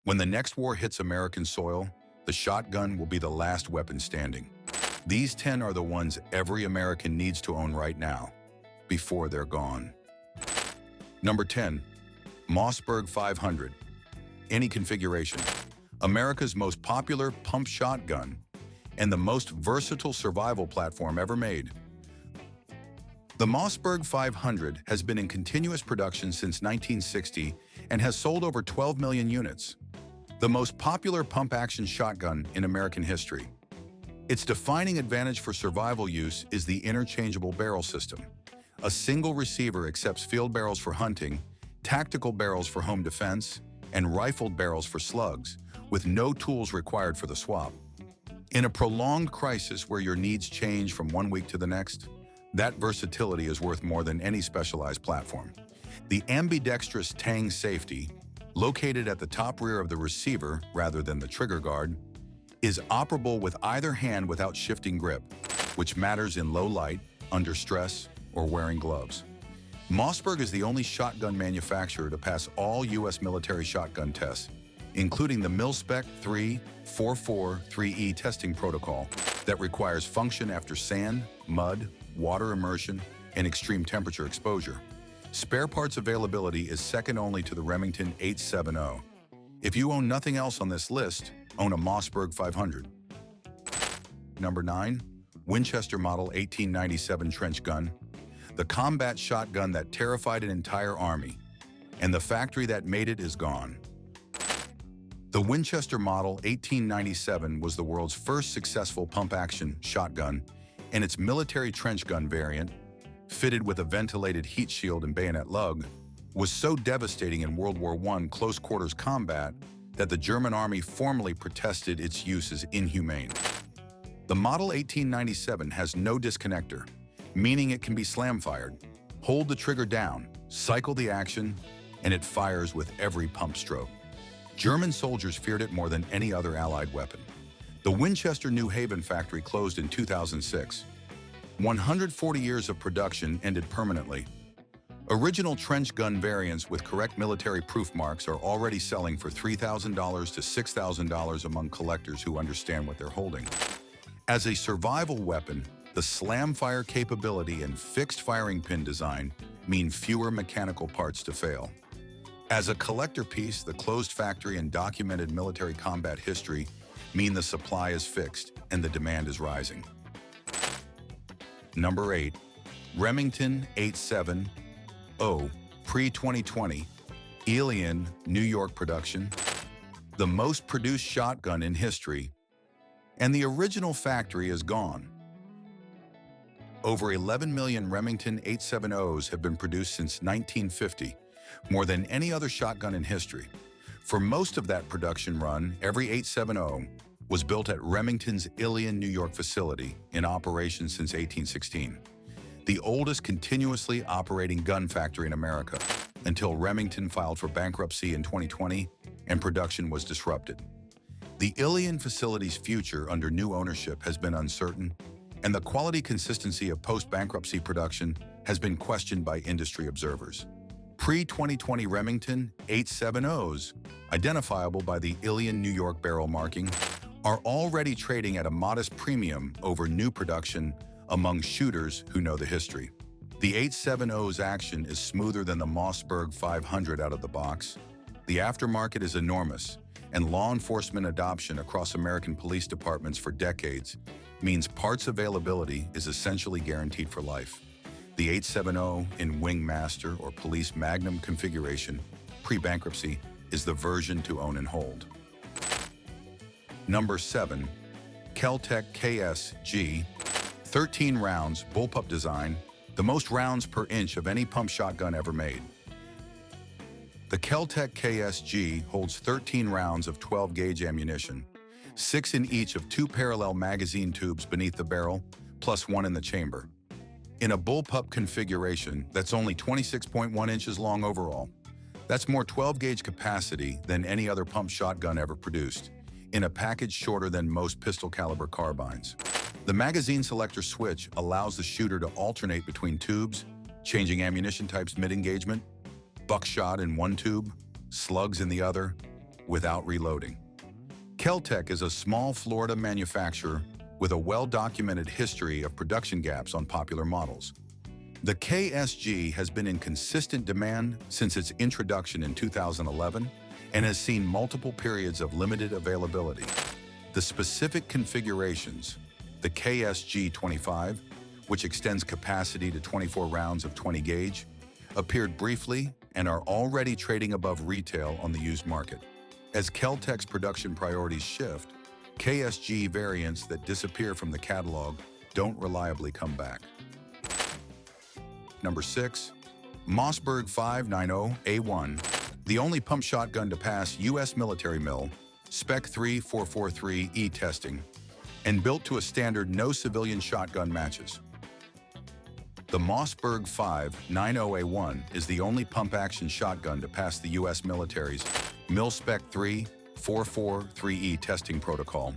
When the next war hits American soil, the shotgun will be the last weapon standing. These 10 are the ones every American needs to own right now, before they're gone. Number 10. Mossberg 500. Any configuration. America's most popular pump shotgun and the most versatile survival platform ever made. The Mossberg 500 has been in continuous production since 1960 and has sold over 12 million units. The most popular pump-action shotgun in American history. Its defining advantage for survival use is the interchangeable barrel system. A single receiver accepts field barrels for hunting, tactical barrels for home defense, and rifled barrels for slugs, with no tools required for the swap. In a prolonged crisis where your needs change from one week to the next, that versatility is worth more than any specialized platform. The ambidextrous tang safety, located at the top rear of the receiver rather than the trigger guard, is operable with either hand without shifting grip, which matters in low light, under stress, or wearing gloves. Mossberg is the only shotgun manufacturer to pass all U.S. military shotgun tests, including the MIL-SPEC 3443E testing protocol that requires function after sand, mud, water immersion, and extreme temperature exposure. Spare parts availability is second only to the Remington 870. If you own nothing else on this list, own a Mossberg 500. Number 9. Winchester Model 1897 Trench Gun. The combat shotgun that terrified an entire army, and the factory that made it is gone. The Winchester Model 1897 was the world's first successful pump-action shotgun, and its military trench gun variant, fitted with a ventilated heat shield and bayonet lug, was so devastating in World War I close-quarters combat that the German army formally protested its use as inhumane. The Model 1897 has no disconnector, meaning it can be slam-fired. Hold the trigger down, cycle the action, and it fires with every pump stroke. German soldiers feared it more than any other Allied weapon. The Winchester New Haven factory closed in 2006. 140 years of production ended permanently. Original trench gun variants with correct military proof marks are already selling for $3,000 to $6,000 among collectors who understand what they're holding. As a survival weapon, the slam fire capability and fixed firing pin design mean fewer mechanical parts to fail. As a collector piece, the closed factory and documented military combat history mean the supply is fixed and the demand is rising. Number 8. Remington 870, pre-2020, Ilion, New York production, the most produced shotgun in history, and the original factory is gone. Over 11 million Remington 870s have been produced since 1950, more than any other shotgun in history. For most of that production run, every 870 was built at Remington's Ilion, New York facility, in operation since 1816, the oldest continuously operating gun factory in America, until Remington filed for bankruptcy in 2020 and production was disrupted. The Ilion facility's future under new ownership has been uncertain, and the quality consistency of post-bankruptcy production has been questioned by industry observers. Pre-2020 Remington 870s, identifiable by the Ilion New York barrel marking, are already trading at a modest premium over new production among shooters who know the history. The 870's action is smoother than the Mossberg 500 out of the box. The aftermarket is enormous, and law enforcement adoption across American police departments for decades means parts availability is essentially guaranteed for life. The 870 in Wing Master or Police Magnum configuration, pre-bankruptcy, is the version to own and hold. Number 7. Kel-Tec KSG, 13 rounds, bullpup design, the most rounds per inch of any pump shotgun ever made. The Kel-Tec KSG holds 13 rounds of 12-gauge ammunition, 6 in each of 2 parallel magazine tubes beneath the barrel, plus 1 in the chamber. In a bullpup configuration that's only 26.1 inches long overall, that's more 12-gauge capacity than any other pump shotgun ever produced, in a package shorter than most pistol-caliber carbines. The magazine selector switch allows the shooter to alternate between tubes, changing ammunition types mid-engagement, buckshot in one tube, slugs in the other, without reloading. Kel-Tec is a small Florida manufacturer with a well-documented history of production gaps on popular models. The KSG has been in consistent demand since its introduction in 2011 and has seen multiple periods of limited availability. The specific configurations, the KSG 25, which extends capacity to 24 rounds of 20 gauge, appeared briefly and are already trading above retail on the used market. As Kel-Tec's production priorities shift, KSG variants that disappear from the catalog don't reliably come back. Number 6. Mossberg 590A1, the only pump shotgun to pass U.S. military MIL-SPEC 3443E testing, and built to a standard no civilian shotgun matches. The Mossberg 590A1 is the only pump-action shotgun to pass the U.S. military's MIL-SPEC 3443E testing protocol,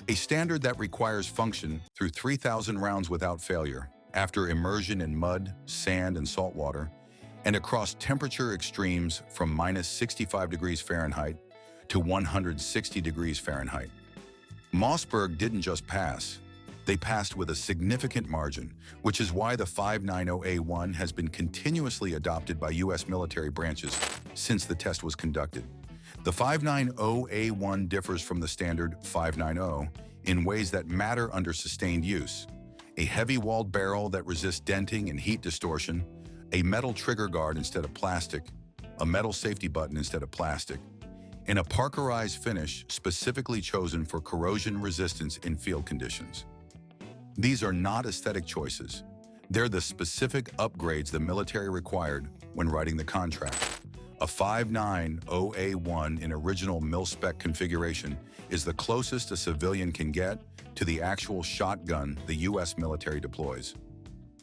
a standard that requires function through 3,000 rounds without failure, after immersion in mud, sand, and salt water, and across temperature extremes from -65 degrees Fahrenheit to 160 degrees Fahrenheit. Mossberg didn't just pass, they passed with a significant margin, which is why the 590A1 has been continuously adopted by U.S. military branches since the test was conducted. The 590A1 differs from the standard 590 in ways that matter under sustained use: a heavy-walled barrel that resists denting and heat distortion, a metal trigger guard instead of plastic, a metal safety button instead of plastic, and a Parkerized finish specifically chosen for corrosion resistance in field conditions. These are not aesthetic choices. They're the specific upgrades the military required when writing the contract. A 590A1 in original MIL-SPEC configuration is the closest a civilian can get to the actual shotgun the U.S. military deploys.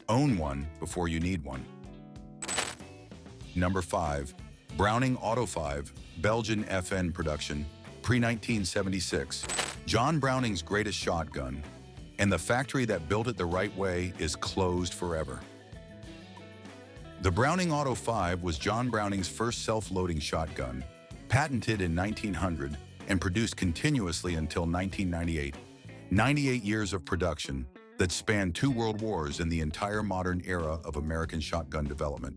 Own one before you need one. Number 5. Browning Auto 5, Belgian FN production, pre-1976. John Browning's greatest shotgun, and the factory that built it the right way is closed forever. The Browning Auto 5 was John Browning's first self-loading shotgun, patented in 1900 and produced continuously until 1998. 98 years of production that spanned 2 world wars and the entire modern era of American shotgun development.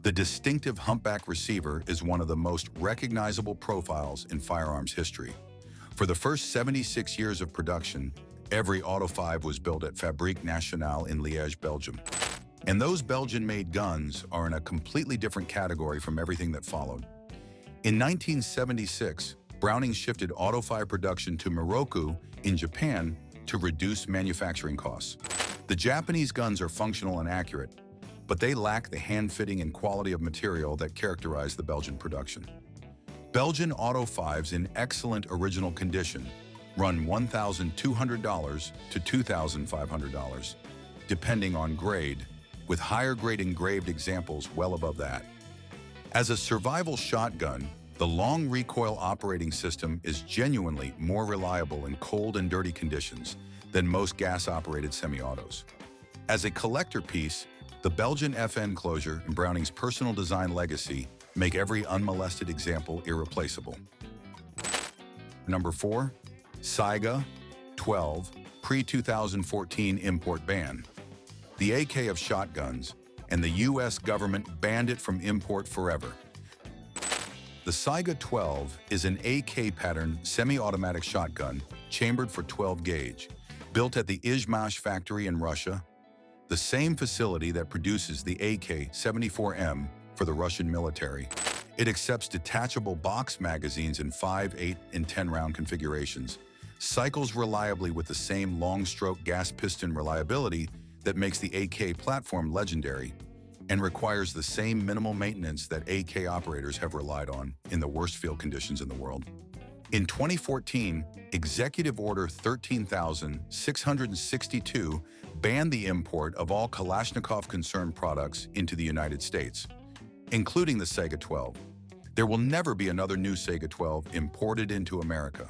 The distinctive humpback receiver is one of the most recognizable profiles in firearms history. For the first 76 years of production, every Auto 5 was built at Fabrique Nationale in Liège, Belgium. And those Belgian-made guns are in a completely different category from everything that followed. In 1976, Browning shifted Auto 5 production to Morocco in Japan to reduce manufacturing costs. The Japanese guns are functional and accurate, but they lack the hand-fitting and quality of material that characterize the Belgian production. Belgian Auto 5s in excellent original condition run $1,200 to $2,500, depending on grade, with higher grade engraved examples well above that. As a survival shotgun, the long recoil operating system is genuinely more reliable in cold and dirty conditions than most gas-operated semi-autos. As a collector piece, the Belgian FN closure and Browning's personal design legacy make every unmolested example irreplaceable. Number 4. Saiga 12, pre-2014 import ban. The AK of shotguns, and the U.S. government banned it from import forever. The Saiga 12 is an AK pattern semi-automatic shotgun chambered for 12 gauge, built at the Izhmash factory in Russia, the same facility that produces the AK-74M for the Russian military. It accepts detachable box magazines in 5, 8, and 10 round configurations, cycles reliably with the same long-stroke gas piston reliability that makes the AK platform legendary, and requires the same minimal maintenance that AK operators have relied on in the worst field conditions in the world. In 2014, Executive Order 13,662 banned the import of all Kalashnikov-concerned products into the United States, including the Saiga 12. There will never be another new Saiga 12 imported into America.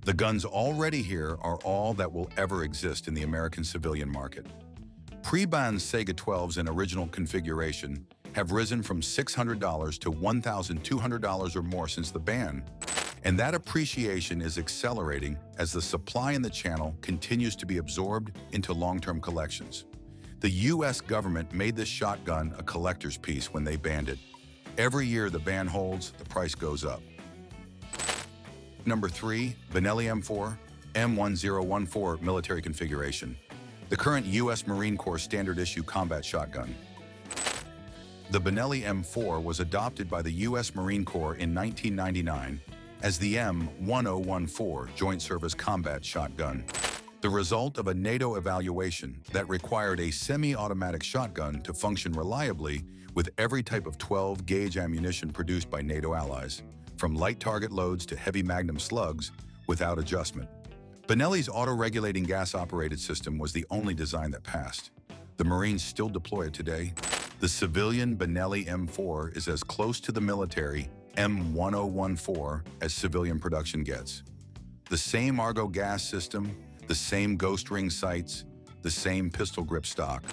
The guns already here are all that will ever exist in the American civilian market. Pre-banned Saiga 12s in original configuration have risen from $600 to $1,200 or more since the ban, And that appreciation is accelerating as the supply in the channel continues to be absorbed into long-term collections. The US government made this shotgun a collector's piece when they banned it. Every year the ban holds, the price goes up. Number 3, Benelli M4, M1014 military configuration. The current US Marine Corps standard issue combat shotgun. The Benelli M4 was adopted by the US Marine Corps in 1999 as the M1014 Joint Service Combat Shotgun, the result of a NATO evaluation that required a semi-automatic shotgun to function reliably with every type of 12-gauge ammunition produced by NATO allies, from light target loads to heavy magnum slugs, without adjustment. Benelli's auto-regulating gas-operated system was the only design that passed. The Marines still deploy it today. The civilian Benelli M4 is as close to the military M1014 as civilian production gets. The same Argo gas system, the same ghost ring sights, the same pistol grip stock.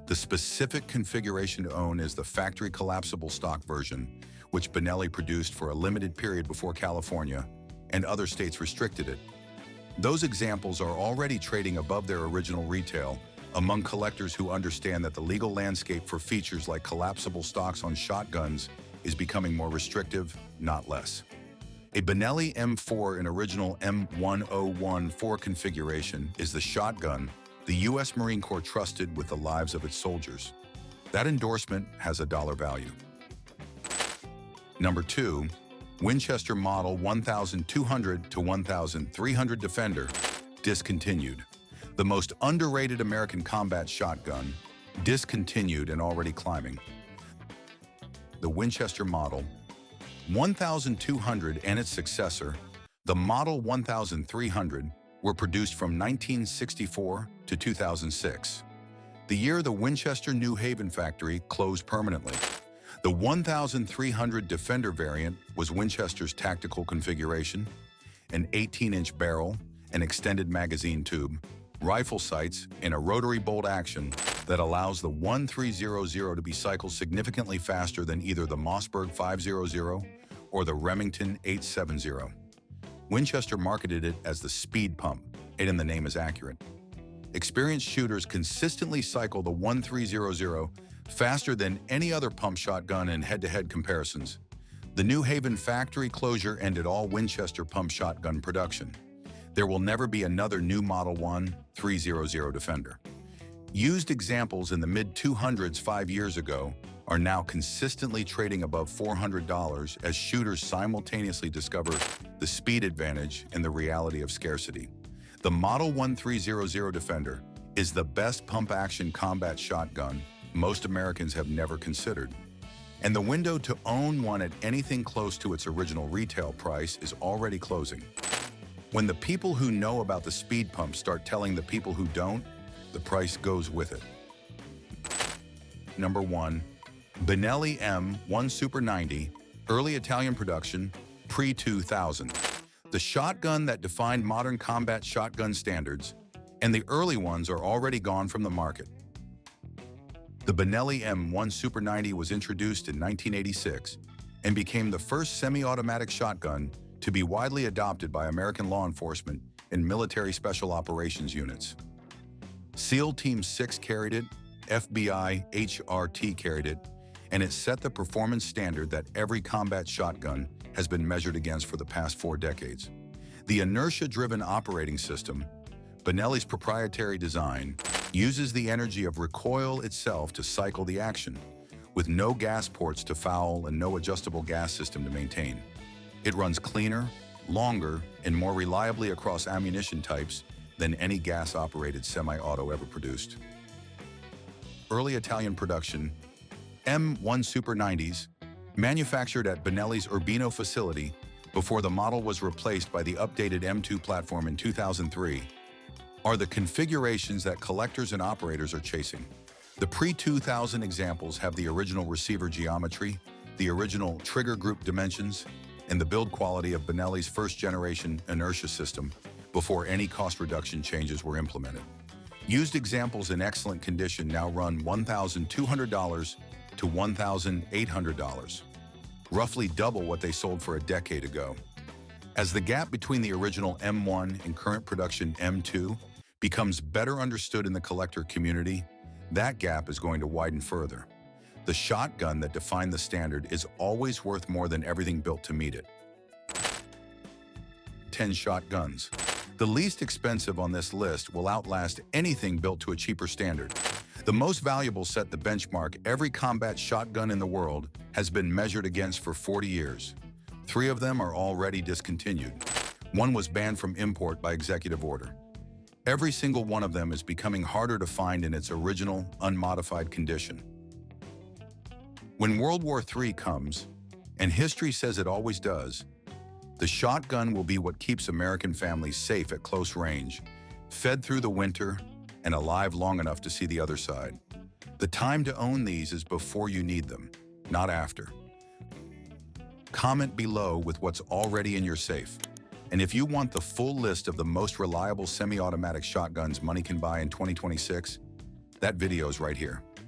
The specific configuration to own is the factory collapsible stock version, which Benelli produced for a limited period before California and other states restricted it. Those examples are already trading above their original retail among collectors who understand that the legal landscape for features like collapsible stocks on shotguns is becoming more restrictive, not less. A Benelli M4 in original M1014 configuration is the shotgun the US Marine Corps trusted with the lives of its soldiers. That endorsement has a dollar value. Number 2, Winchester Model 1200 to 1300 Defender, discontinued. The most underrated American combat shotgun, discontinued and already climbing. The Winchester Model 1200 and its successor, the Model 1300, were produced from 1964 to 2006, the year the Winchester New Haven factory closed permanently. The 1300 Defender variant was Winchester's tactical configuration, an 18-inch barrel, an extended magazine tube, rifle sights, and a rotary bolt action that allows the 1300 to be cycled significantly faster than either the Mossberg 500 or the Remington 870. Winchester marketed it as the speed pump, and the name is accurate. Experienced shooters consistently cycle the 1300 faster than any other pump shotgun in head-to-head comparisons. The New Haven factory closure ended all Winchester pump shotgun production. There will never be another new Model 1300 Defender. Used examples in the mid-200s 5 years ago are now consistently trading above $400 as shooters simultaneously discover the speed advantage and the reality of scarcity. The Model 1300 Defender is the best pump-action combat shotgun most Americans have never considered. And the window to own one at anything close to its original retail price is already closing. When the people who know about the speed pump start telling the people who don't, the price goes with it. Number 1, Benelli M1 Super 90, early Italian production, pre-2000. The shotgun that defined modern combat shotgun standards, and the early ones are already gone from the market. The Benelli M1 Super 90 was introduced in 1986 and became the first semi-automatic shotgun to be widely adopted by American law enforcement and military special operations units. SEAL Team 6 carried it, FBI HRT carried it, and it set the performance standard that every combat shotgun has been measured against for the past 4 decades. The inertia-driven operating system, Benelli's proprietary design, uses the energy of recoil itself to cycle the action, with no gas ports to foul and no adjustable gas system to maintain. It runs cleaner, longer, and more reliably across ammunition types than any gas-operated semi-auto ever produced. Early Italian production, M1 Super 90s, manufactured at Benelli's Urbino facility before the model was replaced by the updated M2 platform in 2003, are the configurations that collectors and operators are chasing. The pre-2000 examples have the original receiver geometry, the original trigger group dimensions, and the build quality of Benelli's first-generation inertia system before any cost reduction changes were implemented. Used examples in excellent condition now run $1,200 to $1,800, roughly double what they sold for a decade ago. As the gap between the original M1 and current production M2 becomes better understood in the collector community, that gap is going to widen further. The shotgun that defined the standard is always worth more than everything built to meet it. 10 shotguns. The least expensive on this list will outlast anything built to a cheaper standard. The most valuable set the benchmark every combat shotgun in the world has been measured against for 40 years. 3 of them are already discontinued. 1 was banned from import by executive order. Every single one of them is becoming harder to find in its original, unmodified condition. When World War III comes, and history says it always does, the shotgun will be what keeps American families safe at close range, fed through the winter, and alive long enough to see the other side. The time to own these is before you need them, not after. Comment below with what's already in your safe. And if you want the full list of the most reliable semi-automatic shotguns money can buy in 2026, that video is right here.